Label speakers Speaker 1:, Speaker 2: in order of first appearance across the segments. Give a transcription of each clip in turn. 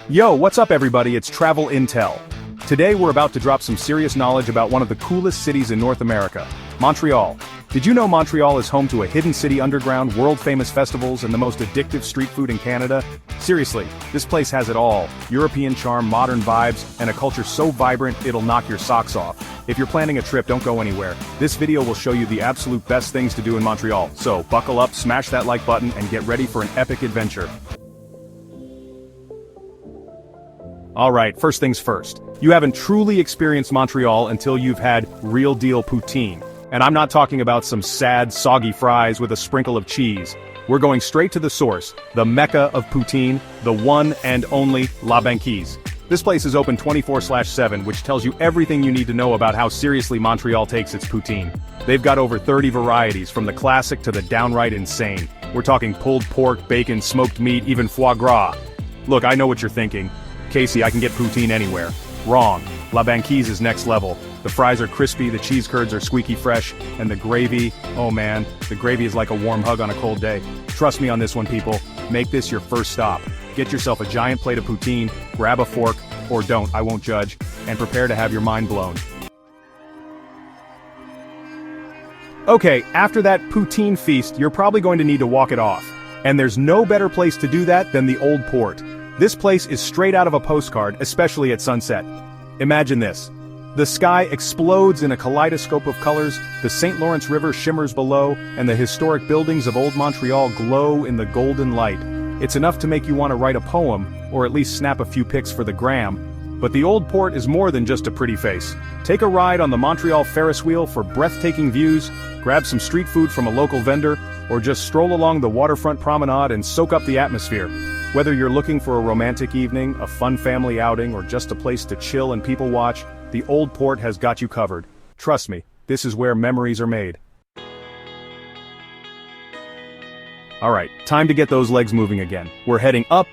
Speaker 1: Yo, what's up everybody, it's Travel Intel. Today we're about to drop some serious knowledge about one of the coolest cities in North America, Montreal. Did you know Montreal is home to a hidden city underground, world-famous festivals, and the most addictive street food in Canada? Seriously, this place has it all: European charm, modern vibes, and a culture so vibrant it'll knock your socks off. If you're planning a trip, don't go anywhere. This video will show you the absolute best things to do in Montreal, so buckle up, smash that like button, and get ready for an epic adventure. Alright, first things first. You haven't truly experienced Montreal until you've had real-deal poutine. And I'm not talking about some sad, soggy fries with a sprinkle of cheese. We're going straight to the source, the mecca of poutine, the one and only La Banquise. This place is open 24/7, which tells you everything you need to know about how seriously Montreal takes its poutine. They've got over 30 varieties, from the classic to the downright insane. We're talking pulled pork, bacon, smoked meat, even foie gras. Look, I know what you're thinking. Casey, I can get poutine anywhere. Wrong. La Banquise is next level. The fries are crispy, the cheese curds are squeaky fresh, and the gravy, oh man, the gravy is like a warm hug on a cold day. Trust me on this one, people. Make this your first stop. Get yourself a giant plate of poutine, grab a fork, or don't, I won't judge, and prepare to have your mind blown. Okay, after that poutine feast, you're probably going to need to walk it off. And there's no better place to do that than the Old Port. This place is straight out of a postcard, especially at sunset. Imagine this. The sky explodes in a kaleidoscope of colors, the St. Lawrence River shimmers below, and the historic buildings of Old Montreal glow in the golden light. It's enough to make you want to write a poem, or at least snap a few pics for the gram. But the Old Port is more than just a pretty face. Take a ride on the Montreal Ferris wheel for breathtaking views, grab some street food from a local vendor, or just stroll along the waterfront promenade and soak up the atmosphere. Whether you're looking for a romantic evening, a fun family outing, or just a place to chill and people watch, the Old Port has got you covered. Trust me, this is where memories are made. Alright, time to get those legs moving again. We're heading up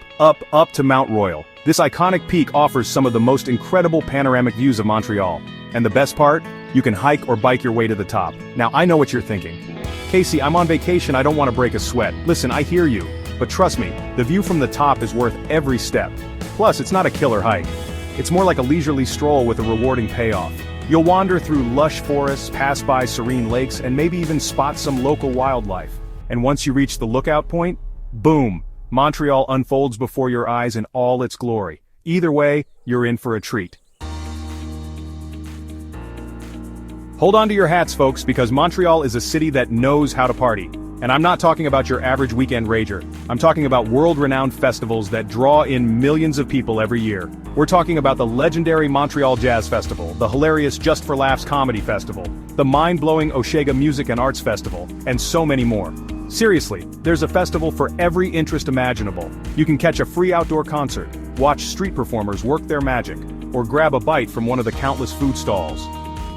Speaker 1: to Mount Royal. This iconic peak offers some of the most incredible panoramic views of Montreal. And the best part? You can hike or bike your way to the top. Now I know what you're thinking. Casey, I'm on vacation, I don't want to break a sweat. Listen, I hear you. But trust me, the view from the top is worth every step. Plus, it's not a killer hike. It's more like a leisurely stroll with a rewarding payoff. You'll wander through lush forests, pass by serene lakes, and maybe even spot some local wildlife. And once you reach the lookout point, boom, Montreal unfolds before your eyes in all its glory. Either way, you're in for a treat. Hold on to your hats, folks, because Montreal is a city that knows how to party. And I'm not talking about your average weekend rager. I'm talking about world-renowned festivals that draw in millions of people every year. We're talking about the legendary Montreal Jazz Festival, the hilarious Just for Laughs Comedy Festival, the mind-blowing Osheaga Music and Arts Festival, and so many more. Seriously, there's a festival for every interest imaginable. You can catch a free outdoor concert, watch street performers work their magic, or grab a bite from one of the countless food stalls.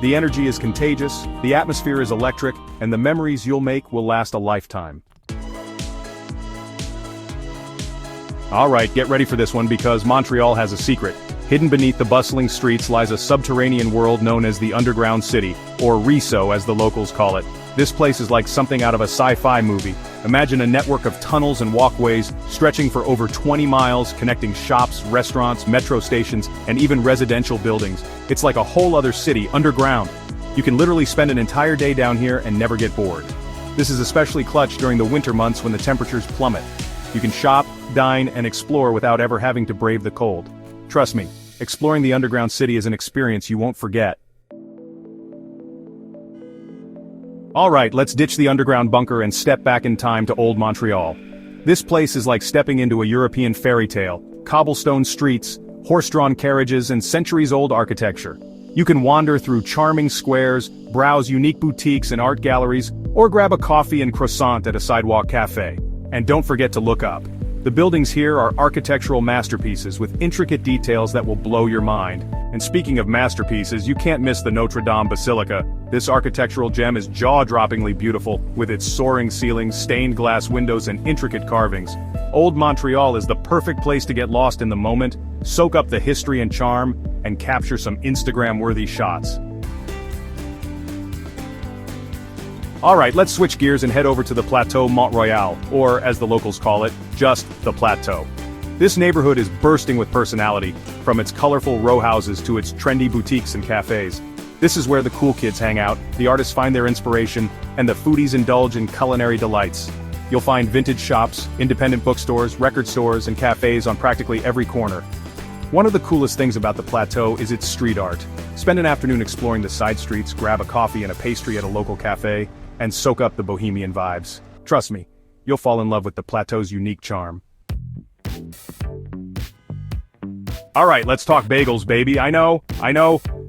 Speaker 1: The energy is contagious, the atmosphere is electric, and the memories you'll make will last a lifetime. Alright, get ready for this one because Montreal has a secret. Hidden beneath the bustling streets lies a subterranean world known as the Underground City, or RISO as the locals call it. This place is like something out of a sci-fi movie. Imagine a network of tunnels and walkways stretching for over 20 miles, connecting shops, restaurants, metro stations, and even residential buildings. It's like a whole other city underground. You can literally spend an entire day down here and never get bored. This is especially clutch during the winter months when the temperatures plummet. You can shop, dine, and explore without ever having to brave the cold. Trust me, exploring the underground city is an experience you won't forget. Alright, let's ditch the underground bunker and step back in time to Old Montreal. This place is like stepping into a European fairy tale. Cobblestone streets, horse-drawn carriages, and centuries-old architecture. You can wander through charming squares, browse unique boutiques and art galleries, or grab a coffee and croissant at a sidewalk cafe. And don't forget to look up. The buildings here are architectural masterpieces with intricate details that will blow your mind. And speaking of masterpieces, you can't miss the Notre Dame Basilica. This architectural gem is jaw-droppingly beautiful, with its soaring ceilings, stained glass windows, and intricate carvings. Old Montreal is the perfect place to get lost in the moment, soak up the history and charm, and capture some Instagram-worthy shots. Alright, let's switch gears and head over to the Plateau Mont Royal, or as the locals call it, just the Plateau. This neighborhood is bursting with personality, from its colorful row houses to its trendy boutiques and cafes. This is where the cool kids hang out, the artists find their inspiration, and the foodies indulge in culinary delights. You'll find vintage shops, independent bookstores, record stores, and cafes on practically every corner. One of the coolest things about the Plateau is its street art. Spend an afternoon exploring the side streets, grab a coffee and a pastry at a local cafe, and soak up the bohemian vibes. Trust me, you'll fall in love with the Plateau's unique charm. Alright, let's talk bagels, baby. I know,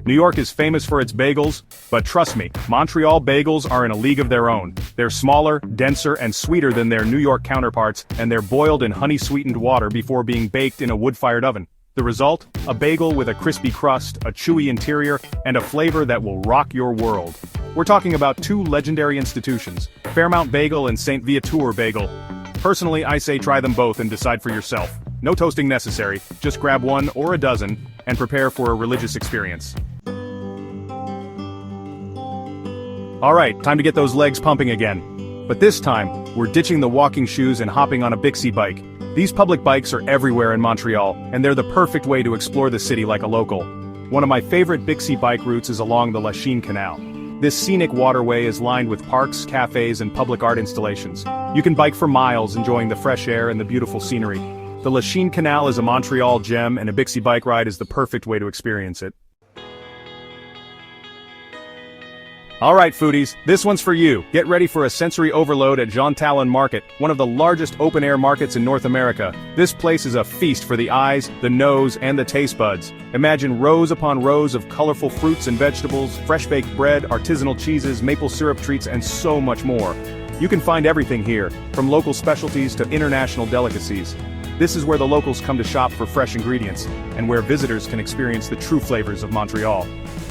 Speaker 1: New York is famous for its bagels, but trust me, Montreal bagels are in a league of their own. They're smaller, denser, and sweeter than their New York counterparts, and they're boiled in honey-sweetened water before being baked in a wood-fired oven. The result? A bagel with a crispy crust, a chewy interior, and a flavor that will rock your world. We're talking about two legendary institutions, Fairmount Bagel and St. Viateur Bagel. Personally, I say try them both and decide for yourself. No toasting necessary, just grab one or a dozen, and prepare for a religious experience. Alright, time to get those legs pumping again. But this time, we're ditching the walking shoes and hopping on a Bixie bike. These public bikes are everywhere in Montreal, and they're the perfect way to explore the city like a local. One of my favorite Bixie bike routes is along the Lachine Canal. This scenic waterway is lined with parks, cafes, and public art installations. You can bike for miles enjoying the fresh air and the beautiful scenery. The Lachine Canal is a Montreal gem, and a Bixie bike ride is the perfect way to experience it. Alright foodies, this one's for you. Get ready for a sensory overload at Jean Talon Market, one of the largest open-air markets in North America. This place is a feast for the eyes, the nose, and the taste buds. Imagine rows upon rows of colorful fruits and vegetables, fresh-baked bread, artisanal cheeses, maple syrup treats, and so much more. You can find everything here, from local specialties to international delicacies. This is where the locals come to shop for fresh ingredients, and where visitors can experience the true flavors of Montreal.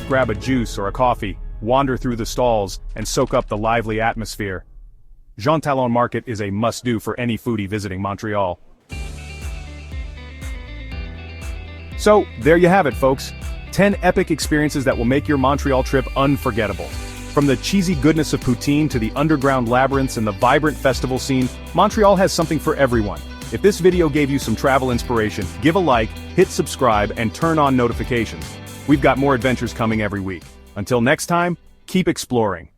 Speaker 1: Grab a juice or a coffee, wander through the stalls, and soak up the lively atmosphere. Jean Talon Market is a must-do for any foodie visiting Montreal. So, there you have it folks. 10 epic experiences that will make your Montreal trip unforgettable. From the cheesy goodness of poutine to the underground labyrinths and the vibrant festival scene, Montreal has something for everyone. If this video gave you some travel inspiration, give a like, hit subscribe, and turn on notifications. We've got more adventures coming every week. Until next time, keep exploring.